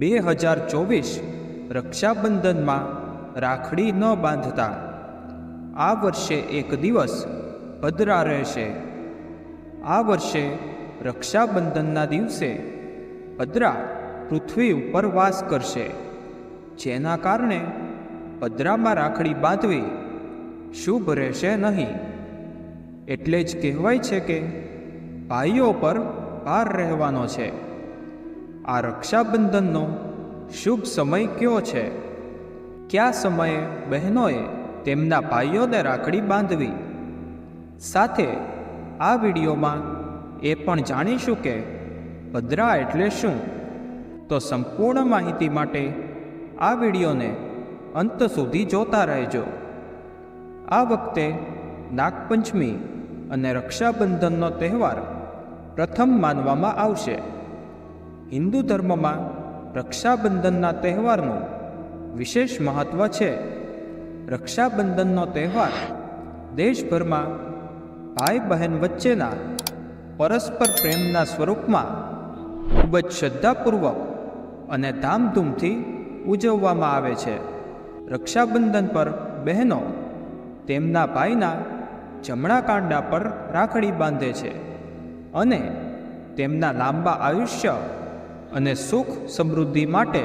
2024 રક્ષાબંધનમાં રાખડી ન બાંધતા. આ વર્ષે એક દિવસ પધરા રહેશે. આ વર્ષે રક્ષાબંધનના દિવસે પધરા પૃથ્વી ઉપર વાસ કરશે, જેના કારણે પધરામાં રાખડી બાંધવી શુભ રહેશે નહીં. એટલે જ કહેવાય છે કે ભાઈઓ પર ભાર રહેવાનો છે. આ રક્ષાબંધનનો શુભ સમય કયો છે? કયા સમયે બહેનોએ તેમના ભાઈઓને રાખડી બાંધવી? સાથે આ વિડીયોમાં એ પણ જાણીશું કે પધરા એટલે શું. તો સંપૂર્ણ માહિતી માટે આ વિડીયોને અંત સુધી જોતા રહેજો. આ વખતે નાગપંચમી અને રક્ષાબંધનનો તહેવાર પ્રથમ માનવામાં આવશે. હિન્દુ ધર્મમાં રક્ષાબંધનના તહેવારનું વિશેષ મહત્ત્વ છે. રક્ષાબંધનનો તહેવાર દેશભરમાં ભાઈ બહેન વચ્ચેના પરસ્પર પ્રેમના સ્વરૂપમાં ખૂબ જ શ્રદ્ધાપૂર્વક અને ધામધૂમથી ઉજવવામાં આવે છે. રક્ષાબંધન પર બહેનો તેમના ભાઈના જમણા કાંડા પર રાખડી બાંધે છે અને તેમના લાંબા આયુષ્ય અને સુખ સમૃદ્ધિ માટે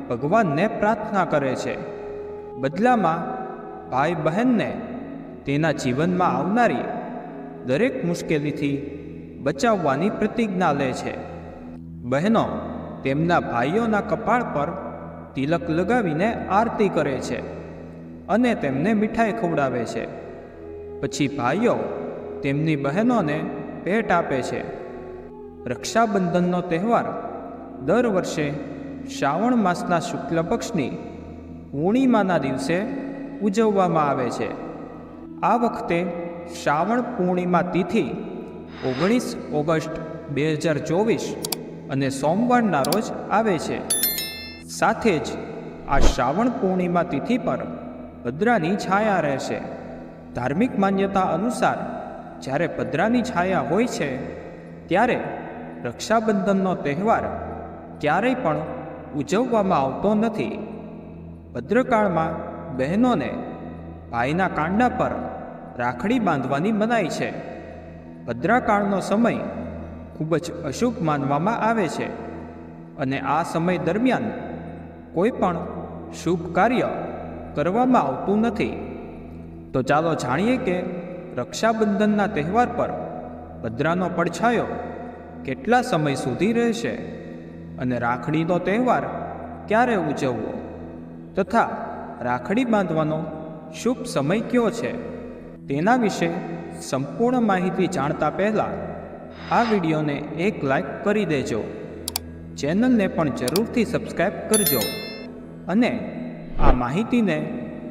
ભગવાનને પ્રાર્થના કરે છે. બદલામાં ભાઈ બહેનને તેના જીવનમાં આવનારી દરેક મુશ્કેલીથી બચાવવાની પ્રતિજ્ઞા લે છે. બહેનો તેમના ભાઈઓના કપાળ પર તિલક લગાવીને આરતી કરે છે અને તેમને મીઠાઈ ખવડાવે છે. પછી ભાઈઓ તેમની બહેનોને ભેટ આપે છે. રક્ષાબંધનનો તહેવાર દર વર્ષે શ્રાવણ માસના શુક્લ પક્ષની પૂર્ણિમાના દિવસે ઉજવવામાં આવે છે. આ વખતે શ્રાવણ પૂર્ણિમા તિથિ 19 ઓગસ્ટ 2024 અને સોમવારના રોજ આવે છે. સાથે જ આ શ્રાવણ પૂર્ણિમા તિથિ પર પધરાની છાયા રહેશે. ધાર્મિક માન્યતા અનુસાર જ્યારે પધરાની છાયા હોય છે ત્યારે રક્ષાબંધનનો તહેવાર ક્યારેય પણ ઉજવવામાં આવતો નથી. ભદ્રકાળમાં બહેનોને ભાઈના કાંડા પર રાખડી બાંધવાની મનાઈ છે. ભદ્રાકાળનો સમય ખૂબ જ અશુભ માનવામાં આવે છે અને આ સમય દરમિયાન કોઈ પણ શુભ કાર્ય કરવામાં આવતું નથી. તો ચાલો જાણીએ કે રક્ષાબંધનના તહેવાર પર પધરાનો પડછાયો કેટલા સમય સુધી રહેશે અને રાખડીનો તહેવાર ક્યારે ઉજવવો તથા રાખડી બાંધવાનો શુભ સમય કયો છે તેના વિશે સંપૂર્ણ માહિતી જાણતા પહેલાં આ વિડીયોને એક લાઈક કરી દેજો. ચેનલને પણ જરૂરથી સબસ્ક્રાઈબ કરજો અને આ માહિતીને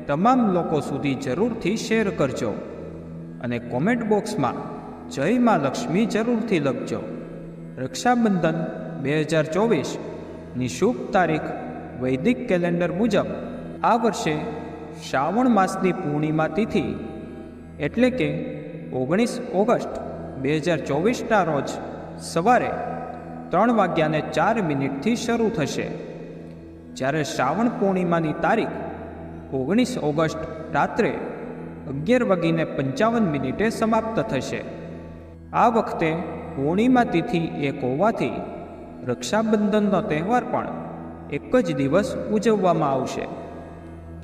તમામ લોકો સુધી જરૂરથી શેર કરજો અને કોમેન્ટ બોક્સમાં જય મા લક્ષ્મી જરૂરથી લખજો. રક્ષાબંધન 2024ની શુભ તારીખ વૈદિક કેલેન્ડર મુજબ આ વર્ષે શ્રાવણ માસની પૂર્ણિમા તિથિ એટલે કે 19 ઓગસ્ટ 2024ના રોજ સવારે 3:04 શરૂ થશે. જ્યારે શ્રાવણ પૂર્ણિમાની તારીખ 19 ઓગસ્ટ રાત્રે 11:55 સમાપ્ત થશે. આ વખતે પૂર્ણિમા તિથિ એક હોવાથી રક્ષાબંધનનો તહેવાર પણ એક જ દિવસ ઉજવવામાં આવશે.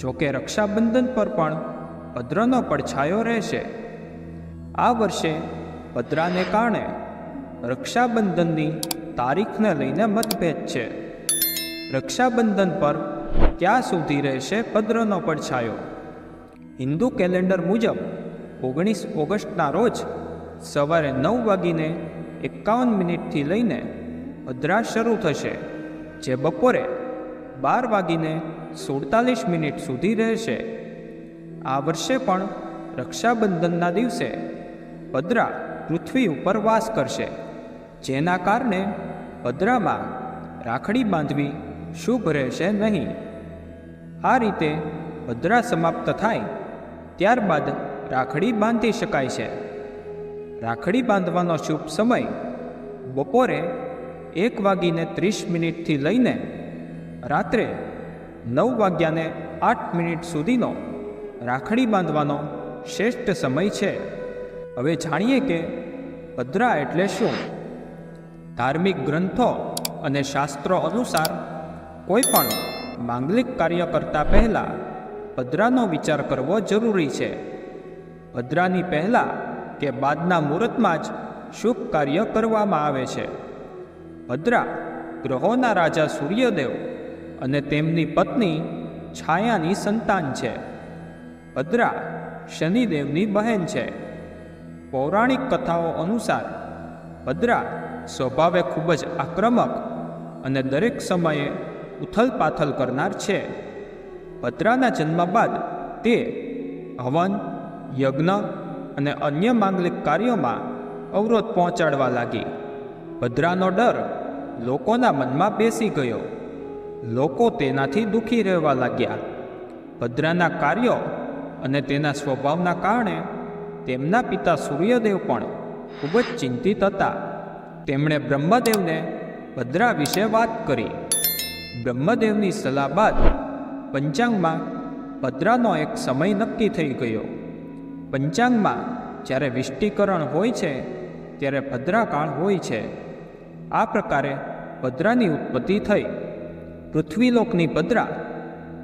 જોકે રક્ષાબંધન પર પણ પધરાનો પડછાયો રહેશે. આ વર્ષે પધરાને કારણે રક્ષાબંધનની તારીખને લઈને મતભેદ છે. રક્ષાબંધન પર ક્યાં સુધી રહેશે પધરાનો પડછાયો? હિન્દુ કેલેન્ડર મુજબ 19 ઓગસ્ટના રોજ સવારે 9:51 લઈને પધરા શરૂ થશે, જે બપોરે 12:47 સુધી રહેશે. આ વર્ષે પણ રક્ષાબંધનના દિવસે પધરા પૃથ્વી ઉપર વાસ કરશે, જેના કારણે પધરામાં રાખડી બાંધવી શુભ રહેશે નહીં. આ રીતે પધરા સમાપ્ત થાય ત્યારબાદ રાખડી બાંધી શકાય છે. રાખડી બાંધવાનો શુભ સમય બપોરે 1:30 લઈને રાત્રે 9:08 સુધીનો રાખડી બાંધવાનો શ્રેષ્ઠ સમય છે. હવે જાણીએ કે પધરા એટલે શું. ધાર્મિક ગ્રંથો અને શાસ્ત્રો અનુસાર કોઈ પણ માંગલિક કાર્ય કરતા પહેલાં પધરાનો વિચાર કરવો જરૂરી છે. પધરાની પહેલાં કે બાદના મુહૂર્તમાં જ શુભ કાર્ય કરવામાં આવે છે. પધરા ગ્રહોના રાજા સૂર્યદેવ અને તેમની પત્ની છાયાની સંતાન છે. પધરા શનિદેવની બહેન છે. પૌરાણિક કથાઓ અનુસાર પધરા સ્વભાવે ખૂબ જ આક્રમક અને દરેક સમયે ઉથલપાથલ કરનાર છે. પધરાના જન્મ બાદ તે હવન, યજ્ઞ અને અન્ય માંગલિક કાર્યોમાં અવરોધ પહોંચાડવા લાગી. પધરાનો ડર લોકોના મનમાં બેસી ગયો. લોકો તેનાથી દુઃખી રહેવા લાગ્યા. પધરાના કાર્યો અને તેના સ્વભાવના કારણે તેમના પિતા સૂર્યદેવ પણ ખૂબ જ ચિંતિત હતા. તેમણે બ્રહ્મદેવને પધરા વિશે વાત કરી. બ્રહ્મદેવની સલાહ બાદ પંચાંગમાં પધરાનો એક સમય નક્કી થઈ ગયો. પંચાંગમાં જ્યારે વિષ્ટિકરણ હોય છે ત્યારે પધરાકાળ હોય છે. આ પ્રકારે પધરાની ઉત્પત્તિ થઈ. પૃથ્વીલોકની પધરા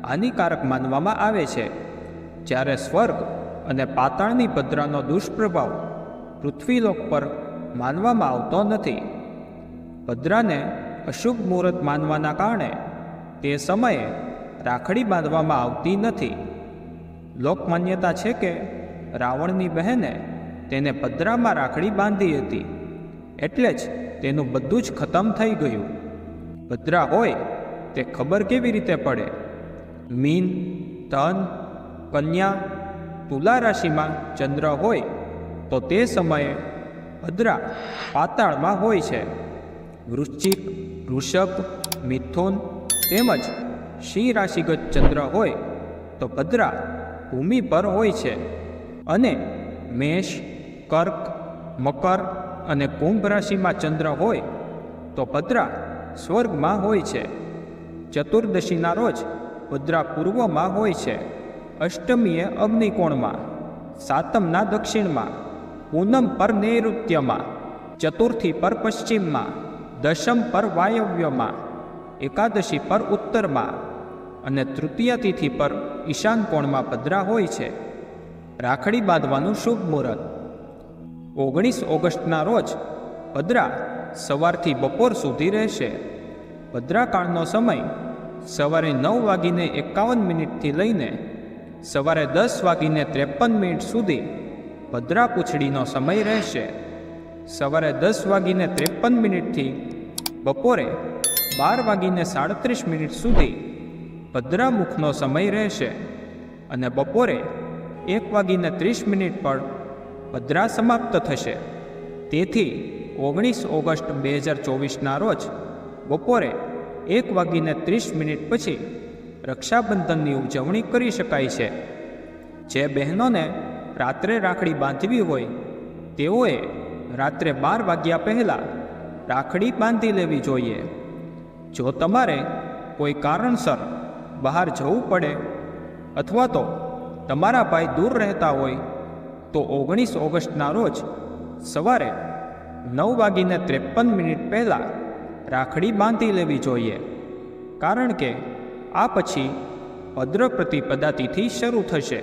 હાનિકારક માનવામાં આવે છે, જ્યારે સ્વર્ગ અને પાતાળની પધરાનો દુષ્પ્રભાવ પૃથ્વીલોક પર માનવામાં આવતો નથી. પધરાને અશુભ મુહૂર્ત માનવાના કારણે તે સમયે રાખડી બાંધવામાં આવતી નથી. લોકમાન્યતા છે કે રાવણની બહેને તેને પધરામાં રાખડી બાંધી હતી, એટલે જ તેનું બધું જ ખતમ થઈ ગયું. પધરા હોય તે ખબર કેવી રીતે પડે? મીન, ધન, કન્યા, તુલા રાશિમાં ચંદ્ર હોય તો તે સમયે પધરા પાતાળમાં હોય છે. વૃશ્ચિક, વૃષભ, મિથુન તેમજ સિંહ રાશિગત ચંદ્ર હોય તો પધરા ભૂમિ પર હોય છે. અને મેષ, કર્ક, મકર અને કુંભ રાશિમાં ચંદ્ર હોય તો પધરા સ્વર્ગમાં હોય છે. ચતુર્દશીના રોજ પધરા પૂર્વમાં હોય છે, અષ્ટમીએ અગ્નિકોણમાં, સાતમના દક્ષિણમાં, પૂનમ પર નૈઋત્યમાં, ચતુર્થી પર પશ્ચિમમાં, દશમ પર વાયવ્યમાં, એકાદશી પર ઉત્તરમાં અને તૃતીયા તિથિ પર ઈશાન કોણમાં પધરા હોય છે. રાખડી બાંધવાનું શુભ મુહૂર્ત. 19 ઓગસ્ટના રોજ પધરા સવારથી બપોર સુધી રહેશે. પધરાકાળનો સમય સવારે 9:51 લઈને સવારે 10:53 સુધી પધરા પૂંછડીનો સમય રહેશે. સવારે 10:53 થી બપોરે 12:37 સુધી પધરા મુખનો સમય રહેશે અને બપોરે 1:30 પર પધરા સમાપ્ત થશે. તેથી 19 ઓગસ્ટ 2024ના રોજ બપોરે 1:30 પછી રક્ષાબંધનની ઉજવણી કરી શકાય છે. જે બહેનોને રાત્રે રાખડી બાંધવી હોય તેઓએ રાત્રે 12 વાગ્યા પહેલાં રાખડી બાંધી લેવી જોઈએ. જો તમારે કોઈ કારણસર બહાર જવું પડે અથવા તો તમારા ભાઈ દૂર રહેતા હોય તો 19 ઓગસ્ટના રોજ સવારે 9:53 પહેલાં રાખડી બાંધી લેવી જોઈએ, કારણ કે આ પછી ભદ્ર પ્રતિપદા તિથિ શરૂ થશે.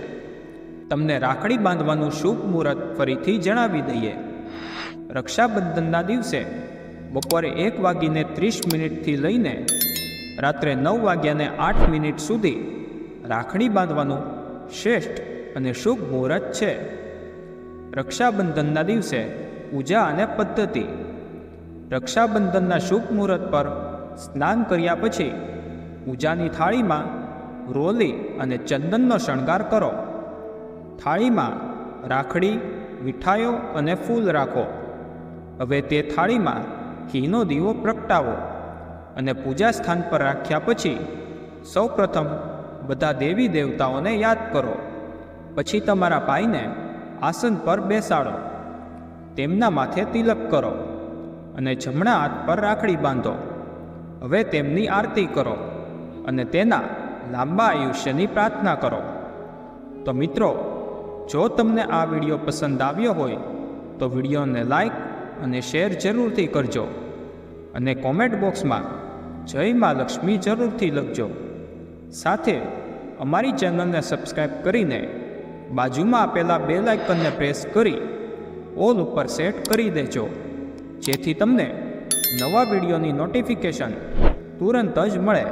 તમને રાખડી બાંધવાનું શુભ મુહૂર્ત ફરીથી જણાવી દઈએ. રક્ષાબંધનના દિવસે બપોરે 1:30 લઈને રાત્રે 9:08 સુધી રાખડી બાંધવાનું શ્રેષ્ઠ અને શુભ મુહૂર્ત છે. રક્ષાબંધનના દિવસે પૂજા અને પદ્ધતિ. રક્ષાબંધનના શુભ મુહૂર્ત પર સ્નાન કર્યા પછી પૂજાની થાળીમાં રોલી અને ચંદનનો શણગાર કરો. થાળીમાં રાખડી, મીઠાઈઓ અને ફૂલ રાખો. હવે તે થાળીમાં ઘીનો દીવો પ્રગટાવો અને પૂજા સ્થાન પર રાખ્યા પછી સૌપ્રથમ બધા દેવી દેવતાઓને યાદ કરો. પછી તમારા ભાઈને આસન પર બેસાડો, તેમના માથે તિલક કરો અને જમણા હાથ પર રાખડી બાંધો. હવે તેમની આરતી કરો અને તેના લાંબા આયુષ્યની પ્રાર્થના કરો. તો મિત્રો, જો તમને આ વિડીયો પસંદ આવ્યો હોય તો વિડીયોને લાઈક અને શેર જરૂરથી કરજો અને કોમેન્ટ બોક્સમાં જય મા લક્ષ્મી જરૂરથી લખજો. સાથે અમારી ચેનલને સબસ્ક્રાઈબ કરીને બાજુમાં આપેલા બેલ આઇકનને પ્રેસ કરી ઓલ ઉપર સેટ કરી દેજો, જેથી તમને નવા વિડીયોની નોટિફિકેશન તુરંત જ મળે.